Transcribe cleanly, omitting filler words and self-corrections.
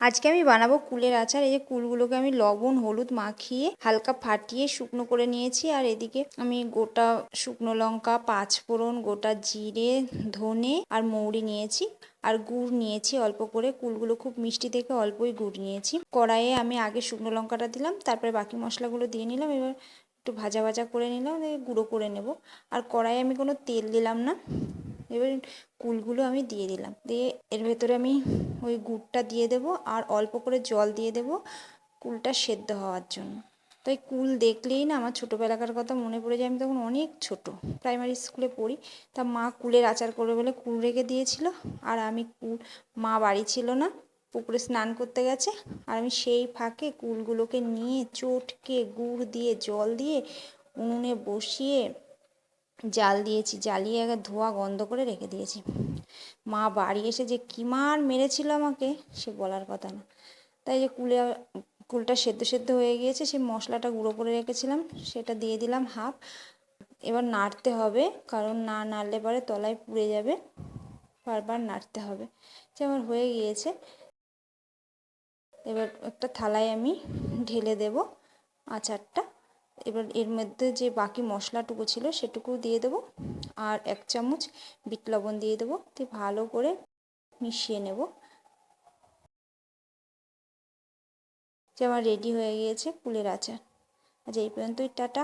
আজকে আমি বানাবো কুলের আচার। এই যে কুলগুলোকে আমি লবণ হলুদ মাখিয়ে হালকা ফাটিয়ে শুকনো করে নিয়েছি। আর এদিকে আমি গোটা শুকনো লঙ্কা, পাঁচফোড়ন, গোটা জিরে, ধনে আর মৌরি নিয়েছি। আর গুড় নিয়েছি অল্প করে। কুলগুলো খুব মিষ্টি দেখে অল্পই গুড় নিয়েছি। কড়াইয়ে আমি আগে শুকনো লঙ্কাটা দিলাম, তারপরে বাকি মশলাগুলো দিয়ে নিলাম। এবার একটু ভাজা ভাজা করে নিলাম, গুঁড়ো করে নেব। আর কড়াইয়ে আমি কোনো তেল দিলাম না। এবার কুলগুলো আমি দিয়ে দিলাম, দিয়ে এর ভেতরে আমি ওই গুড়টা দিয়ে দেবো আর অল্প করে জল দিয়ে দেবো কুলটা সেদ্ধ হওয়ার জন্য। তো এই কুল দেখলেই না আমার ছোটোবেলাকার কথা মনে পড়ে যায়। আমি তখন অনেক ছোট, প্রাইমারি স্কুলে পড়ি। তা মা কুলের আচার করবে বলে কুল রেখে দিয়েছিল। আর আমি মা বাড়ি ছিল না, পুকুরে স্নান করতে গেছে। আর আমি সেই ফাঁকে কুলগুলোকে নিয়ে চটকে গুড় দিয়ে জল দিয়ে উনুনে বসিয়ে জাল দিয়েছি, জ্বালিয়ে আগে ধোয়া গন্ধ করে রেখে দিয়েছি। মা বাড়ি এসে যে কী মার মেরেছিল আমাকে, সে বলার কথা না। তাই যে কুলটা সেদ্ধ সেদ্ধ হয়ে গিয়েছে, সেই মশলাটা গুঁড়ো করে রেখেছিলাম সেটা দিয়ে দিলাম হাফ। এবার নাড়তে হবে, কারণ না নাড়লে পরে তলায় পুড়ে যাবে, বারবার নাড়তে হবে। যে আমার হয়ে গিয়েছে। এবার একটা থালায় আমি ঢেলে দেব আচারটা। এবার এর মধ্যে যে বাকি মশলাটুকু ছিল সেটুকুও দিয়ে দেবো, আর 1 চামচ বিট লবণ দিয়ে দেবো, দিয়ে ভালো করে মিশিয়ে নেব। যে আমার রেডি হয়ে গিয়েছে কুলের আচার। আজ এই পর্যন্তই, টাটা।